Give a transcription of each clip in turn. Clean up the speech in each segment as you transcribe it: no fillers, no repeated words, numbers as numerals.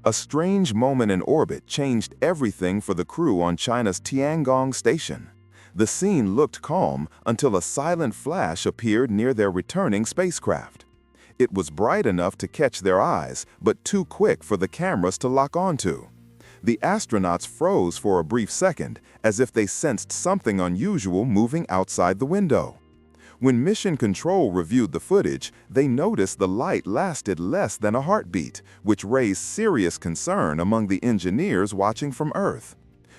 A strange moment in orbit changed everything for the crew on China's Tiangong Station. The scene looked calm until a silent flash appeared near their returning spacecraft. It was bright enough to catch their eyes, but too quick for the cameras to lock onto. The astronauts froze for a brief second, as if they sensed something unusual moving outside the window. When Mission Control reviewed the footage, they noticed the light lasted less than a heartbeat, which raised serious concern among the engineers watching from Earth.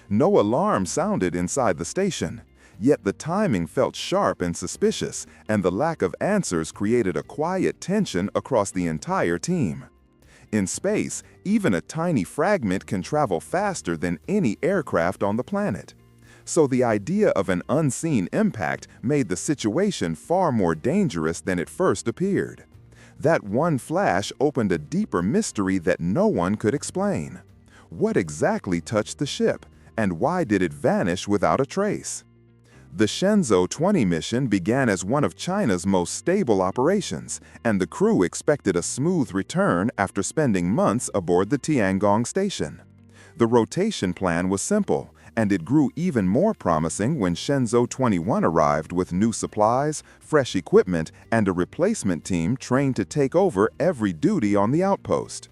No alarm sounded inside the station, yet the timing felt sharp and suspicious, and the lack of answers created a quiet tension across the entire team. In space, even a tiny fragment can travel faster than any aircraft on the planet. So the idea of an unseen impact made the situation far more dangerous than it first appeared. That one flash opened a deeper mystery that no one could explain. What exactly touched the ship, and why did it vanish without a trace? The Shenzhou 20 mission began as one of China's most stable operations, and the crew expected a smooth return after spending months aboard the Tiangong station. The rotation plan was simple, and it grew even more promising when Shenzhou 21 arrived with new supplies, fresh equipment, and a replacement team trained to take over every duty on the outpost.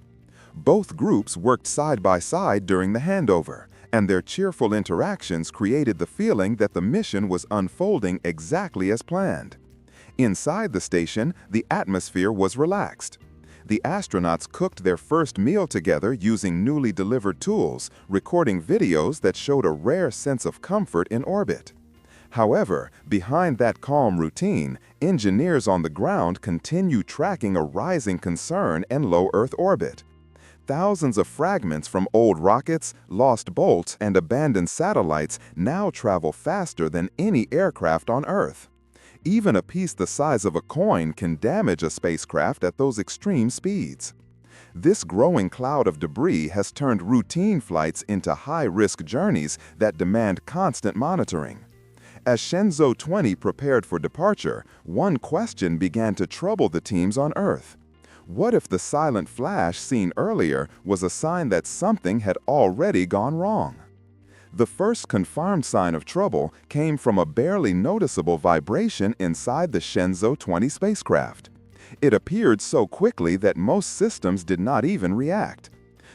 Both groups worked side by side during the handover, and their cheerful interactions created the feeling that the mission was unfolding exactly as planned. Inside the station, the atmosphere was relaxed. The astronauts cooked their first meal together using newly delivered tools, recording videos that showed a rare sense of comfort in orbit. However, behind that calm routine, engineers on the ground continue tracking a rising concern in low Earth orbit. Thousands of fragments from old rockets, lost bolts, and abandoned satellites now travel faster than any aircraft on Earth. Even a piece the size of a coin can damage a spacecraft at those extreme speeds. This growing cloud of debris has turned routine flights into high-risk journeys that demand constant monitoring. As Shenzhou 20 prepared for departure, one question began to trouble the teams on Earth. What if the silent flash seen earlier was a sign that something had already gone wrong? The first confirmed sign of trouble came from a barely noticeable vibration inside the Shenzhou 20 spacecraft. It appeared so quickly that most systems did not even react.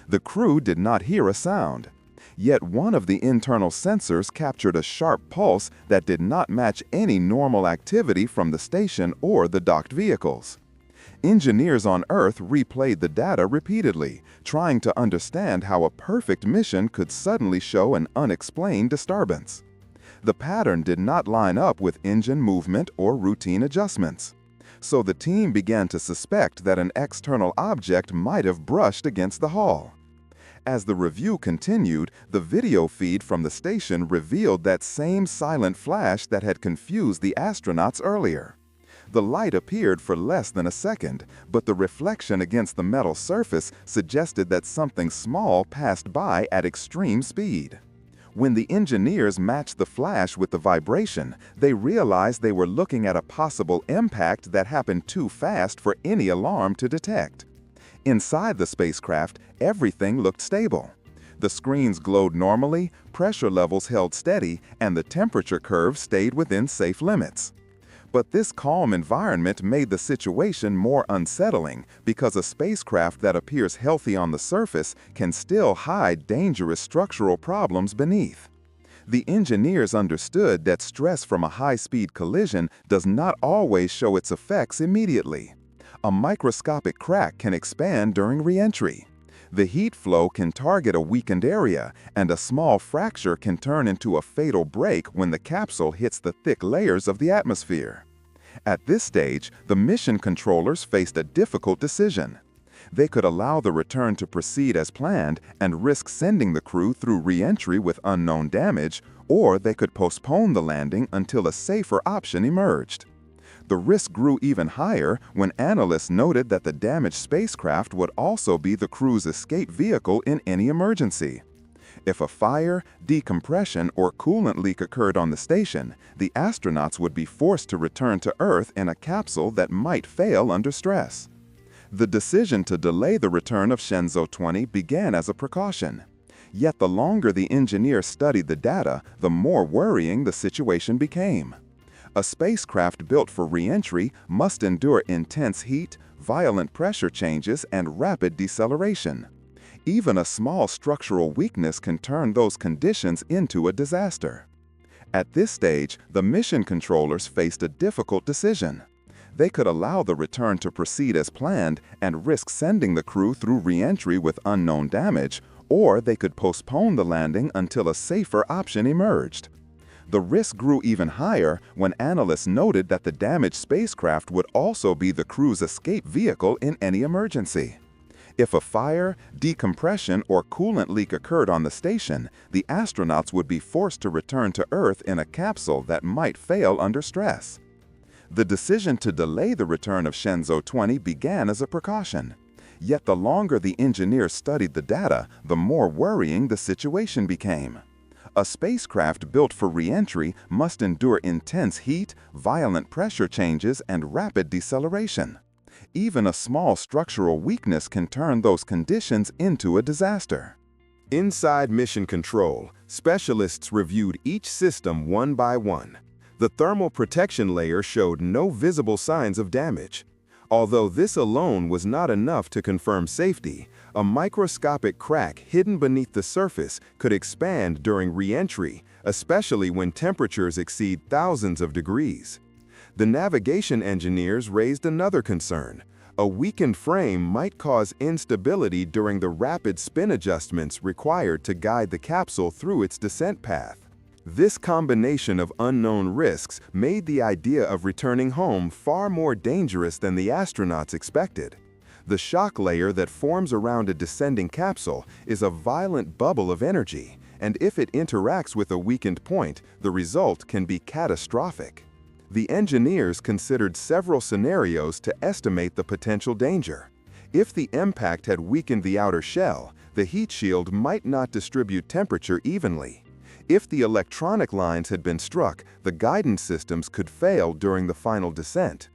The crew did not hear a sound. Yet one of the internal sensors captured a sharp pulse that did not match any normal activity from the station or the docked vehicles. Engineers on Earth replayed the data repeatedly, trying to understand how a perfect mission could suddenly show an unexplained disturbance. The pattern did not line up with engine movement or routine adjustments. So the team began to suspect that an external object might have brushed against the hull. As the review continued, the video feed from the station revealed that same silent flash that had confused the astronauts earlier. The light appeared for less than a second, but the reflection against the metal surface suggested that something small passed by at extreme speed. When the engineers matched the flash with the vibration, they realized they were looking at a possible impact that happened too fast for any alarm to detect. Inside the spacecraft, everything looked stable. The screens glowed normally, pressure levels held steady, and the temperature curve stayed within safe limits. But this calm environment made the situation more unsettling because a spacecraft that appears healthy on the surface can still hide dangerous structural problems beneath. The engineers understood that stress from a high-speed collision does not always show its effects immediately. A microscopic crack can expand during re-entry. The heat flow can target a weakened area, and a small fracture can turn into a fatal break when the capsule hits the thick layers of the atmosphere. At this stage, the mission controllers faced a difficult decision. They could allow the return to proceed as planned and risk sending the crew through re-entry with unknown damage, or they could postpone the landing until a safer option emerged. The risk grew even higher when analysts noted that the damaged spacecraft would also be the crew's escape vehicle in any emergency. If a fire, decompression, or coolant leak occurred on the station, the astronauts would be forced to return to Earth in a capsule that might fail under stress. The decision to delay the return of Shenzhou 20 began as a precaution. Yet the longer the engineers studied the data, the more worrying the situation became. A spacecraft built for re-entry must endure intense heat, violent pressure changes, and rapid deceleration. Even a small structural weakness can turn those conditions into a disaster. At this stage, the mission controllers faced a difficult decision. They could allow the return to proceed as planned and risk sending the crew through re-entry with unknown damage, or they could postpone the landing until a safer option emerged. The risk grew even higher when analysts noted that the damaged spacecraft would also be the crew's escape vehicle in any emergency. If a fire, decompression, or coolant leak occurred on the station, the astronauts would be forced to return to Earth in a capsule that might fail under stress. The decision to delay the return of Shenzhou 20 began as a precaution. Yet the longer the engineers studied the data, the more worrying the situation became. A spacecraft built for re-entry must endure intense heat, violent pressure changes, and rapid deceleration. Even a small structural weakness can turn those conditions into a disaster. Inside Mission Control, specialists reviewed each system one by one. The thermal protection layer showed no visible signs of damage. Although this alone was not enough to confirm safety, a microscopic crack hidden beneath the surface could expand during re-entry, especially when temperatures exceed thousands of degrees. The navigation engineers raised another concern. A weakened frame might cause instability during the rapid spin adjustments required to guide the capsule through its descent path. This combination of unknown risks made the idea of returning home far more dangerous than the astronauts expected. The shock layer that forms around a descending capsule is a violent bubble of energy, and if it interacts with a weakened point, the result can be catastrophic. The engineers considered several scenarios to estimate the potential danger. If the impact had weakened the outer shell, the heat shield might not distribute temperature evenly. If the electronic lines had been struck, the guidance systems could fail during the final descent.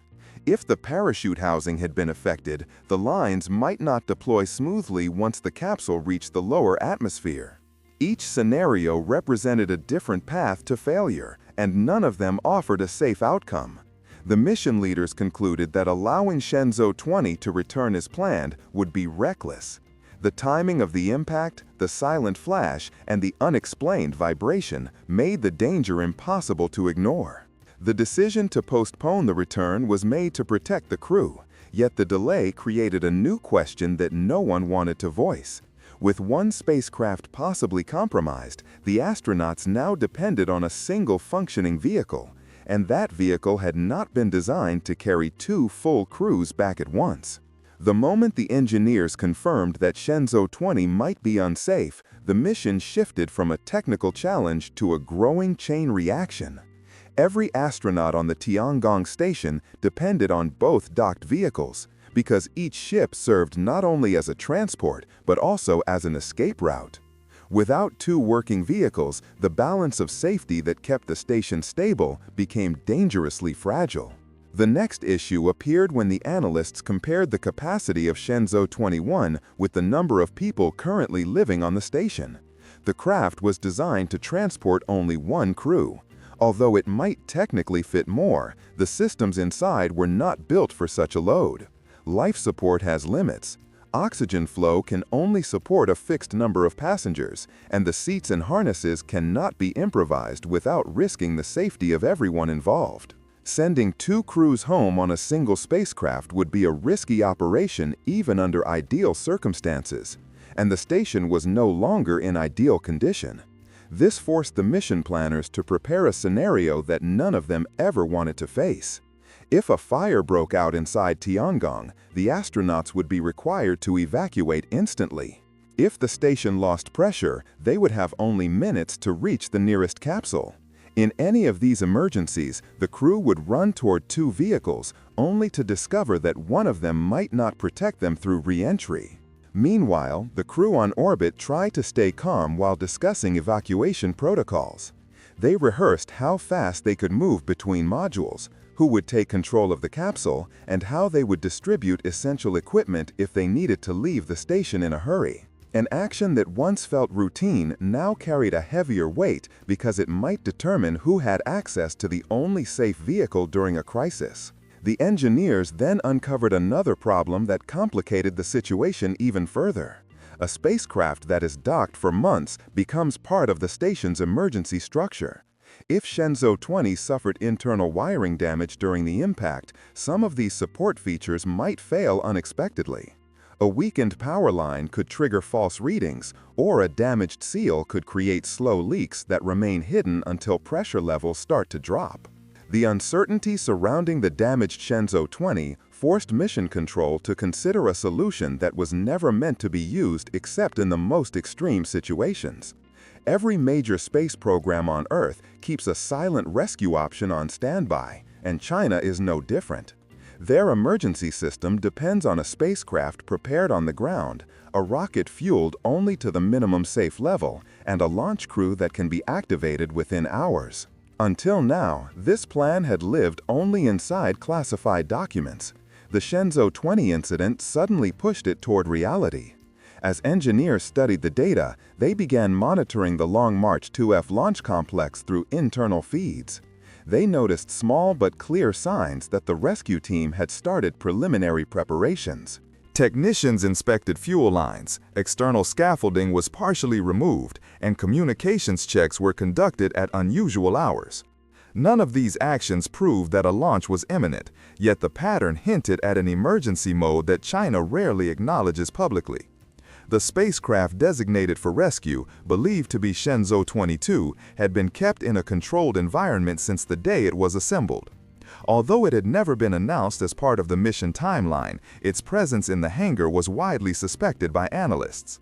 If the parachute housing had been affected, the lines might not deploy smoothly once the capsule reached the lower atmosphere. Each scenario represented a different path to failure, and none of them offered a safe outcome. The mission leaders concluded that allowing Shenzhou 20 to return as planned would be reckless. The timing of the impact, the silent flash, and the unexplained vibration made the danger impossible to ignore. The decision to postpone the return was made to protect the crew, yet the delay created a new question that no one wanted to voice. With one spacecraft possibly compromised, the astronauts now depended on a single functioning vehicle, and that vehicle had not been designed to carry two full crews back at once. The moment the engineers confirmed that Shenzhou 20 might be unsafe, the mission shifted from a technical challenge to a growing chain reaction. Every astronaut on the Tiangong station depended on both docked vehicles, because each ship served not only as a transport, but also as an escape route. Without two working vehicles, the balance of safety that kept the station stable became dangerously fragile. The next issue appeared when the analysts compared the capacity of Shenzhou 21 with the number of people currently living on the station. The craft was designed to transport only one crew. Although it might technically fit more, the systems inside were not built for such a load. Life support has limits. Oxygen flow can only support a fixed number of passengers, and the seats and harnesses cannot be improvised without risking the safety of everyone involved. Sending two crews home on a single spacecraft would be a risky operation even under ideal circumstances, and the station was no longer in ideal condition. This forced the mission planners to prepare a scenario that none of them ever wanted to face. If a fire broke out inside Tiangong, the astronauts would be required to evacuate instantly. If the station lost pressure, they would have only minutes to reach the nearest capsule. In any of these emergencies, the crew would run toward two vehicles, only to discover that one of them might not protect them through re-entry. Meanwhile, the crew on orbit tried to stay calm while discussing evacuation protocols. They rehearsed how fast they could move between modules, who would take control of the capsule, and how they would distribute essential equipment if they needed to leave the station in a hurry. An action that once felt routine now carried a heavier weight because it might determine who had access to the only safe vehicle during a crisis. The engineers then uncovered another problem that complicated the situation even further. A spacecraft that is docked for months becomes part of the station's emergency structure. If Shenzhou 20 suffered internal wiring damage during the impact, some of these support features might fail unexpectedly. A weakened power line could trigger false readings, or a damaged seal could create slow leaks that remain hidden until pressure levels start to drop. The uncertainty surrounding the damaged Shenzhou 20 forced Mission Control to consider a solution that was never meant to be used except in the most extreme situations. Every major space program on Earth keeps a silent rescue option on standby, and China is no different. Their emergency system depends on a spacecraft prepared on the ground, a rocket fueled only to the minimum safe level, and a launch crew that can be activated within hours. Until now, this plan had lived only inside classified documents. The Shenzhou 20 incident suddenly pushed it toward reality. As engineers studied the data, they began monitoring the Long March 2F launch complex through internal feeds. They noticed small but clear signs that the rescue team had started preliminary preparations. Technicians inspected fuel lines, external scaffolding was partially removed, and communications checks were conducted at unusual hours. None of these actions proved that a launch was imminent, yet the pattern hinted at an emergency mode that China rarely acknowledges publicly. The spacecraft designated for rescue, believed to be Shenzhou 22, had been kept in a controlled environment since the day it was assembled. Although it had never been announced as part of the mission timeline, its presence in the hangar was widely suspected by analysts.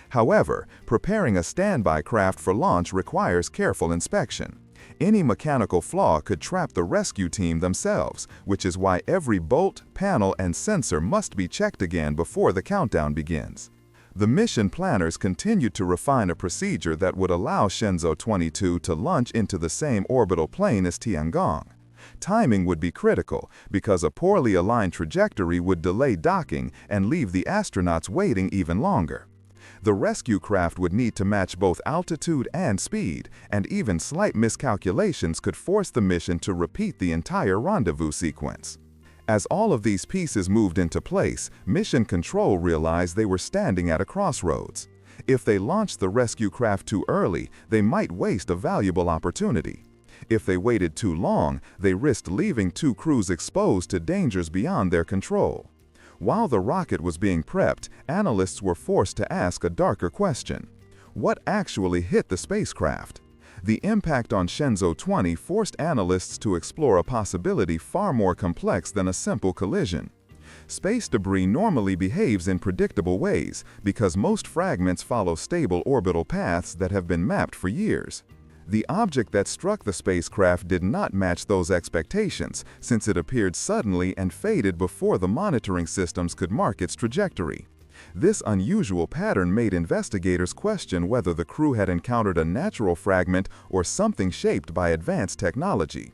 However, preparing a standby craft for launch requires careful inspection. Any mechanical flaw could trap the rescue team themselves, which is why every bolt, panel, and sensor must be checked again before the countdown begins. The mission planners continued to refine a procedure that would allow Shenzhou 22 to launch into the same orbital plane as Tiangong. Timing would be critical because a poorly aligned trajectory would delay docking and leave the astronauts waiting even longer. The rescue craft would need to match both altitude and speed, and even slight miscalculations could force the mission to repeat the entire rendezvous sequence. As all of these pieces moved into place, Mission Control realized they were standing at a crossroads. If they launched the rescue craft too early, they might waste a valuable opportunity. If they waited too long, they risked leaving two crews exposed to dangers beyond their control. While the rocket was being prepped, analysts were forced to ask a darker question. What actually hit the spacecraft? The impact on Shenzhou 20 forced analysts to explore a possibility far more complex than a simple collision. Space debris normally behaves in predictable ways because most fragments follow stable orbital paths that have been mapped for years. The object that struck the spacecraft did not match those expectations, since it appeared suddenly and faded before the monitoring systems could mark its trajectory. This unusual pattern made investigators question whether the crew had encountered a natural fragment or something shaped by advanced technology.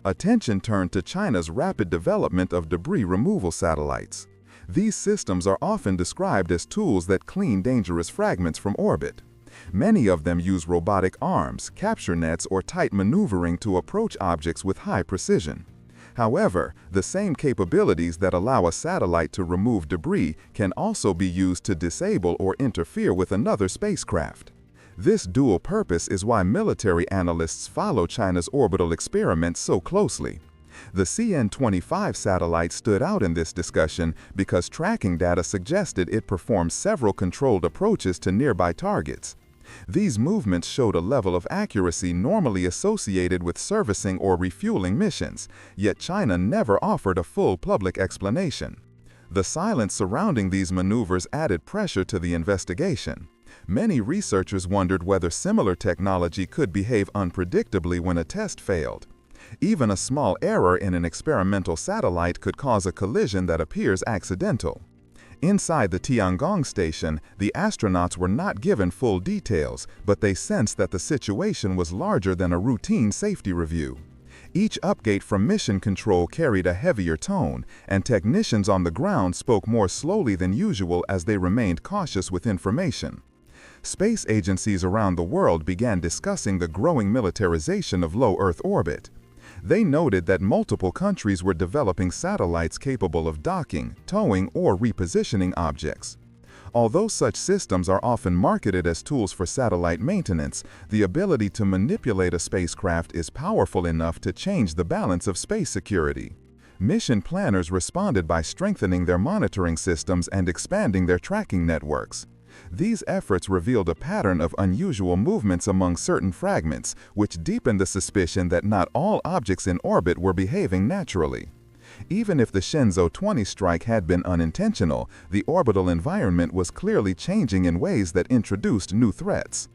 Attention turned to China's rapid development of debris removal satellites. These systems are often described as tools that clean dangerous fragments from orbit. Many of them use robotic arms, capture nets, or tight maneuvering to approach objects with high precision. However, the same capabilities that allow a satellite to remove debris can also be used to disable or interfere with another spacecraft. This dual purpose is why military analysts follow China's orbital experiments so closely. The CN-25 satellite stood out in this discussion because tracking data suggested it performed several controlled approaches to nearby targets. These movements showed a level of accuracy normally associated with servicing or refueling missions, yet China never offered a full public explanation. The silence surrounding these maneuvers added pressure to the investigation. Many researchers wondered whether similar technology could behave unpredictably when a test failed. Even a small error in an experimental satellite could cause a collision that appears accidental. Inside the Tiangong station, the astronauts were not given full details, but they sensed that the situation was larger than a routine safety review. Each update from mission control carried a heavier tone, and technicians on the ground spoke more slowly than usual as they remained cautious with information. Space agencies around the world began discussing the growing militarization of low Earth orbit. They noted that multiple countries were developing satellites capable of docking, towing, or repositioning objects. Although such systems are often marketed as tools for satellite maintenance, the ability to manipulate a spacecraft is powerful enough to change the balance of space security. Mission planners responded by strengthening their monitoring systems and expanding their tracking networks. These efforts revealed a pattern of unusual movements among certain fragments, which deepened the suspicion that not all objects in orbit were behaving naturally. Even if the Shenzhou 20 strike had been unintentional, the orbital environment was clearly changing in ways that introduced new threats.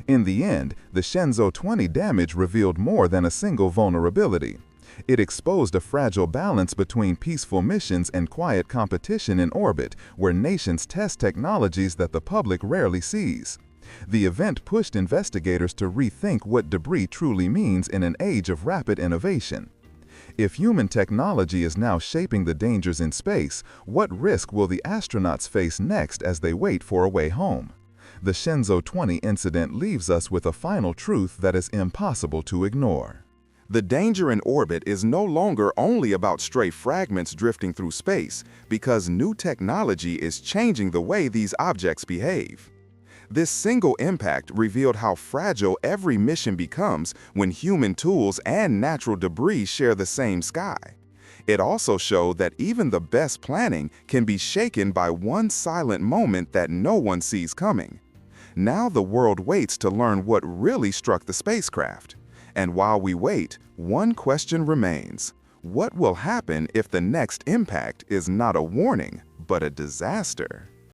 In the end, the Shenzhou 20 damage revealed more than a single vulnerability. It exposed a fragile balance between peaceful missions and quiet competition in orbit, where nations test technologies that the public rarely sees. The event pushed investigators to rethink what debris truly means in an age of rapid innovation. If human technology is now shaping the dangers in space, what risk will the astronauts face next as they wait for a way home? The Shenzhou 20 incident leaves us with a final truth that is impossible to ignore. The danger in orbit is no longer only about stray fragments drifting through space, because new technology is changing the way these objects behave. This single impact revealed how fragile every mission becomes when human tools and natural debris share the same sky. It also showed that even the best planning can be shaken by one silent moment that no one sees coming. Now the world waits to learn what really struck the spacecraft. And while we wait, one question remains. What will happen if the next impact is not a warning, but a disaster?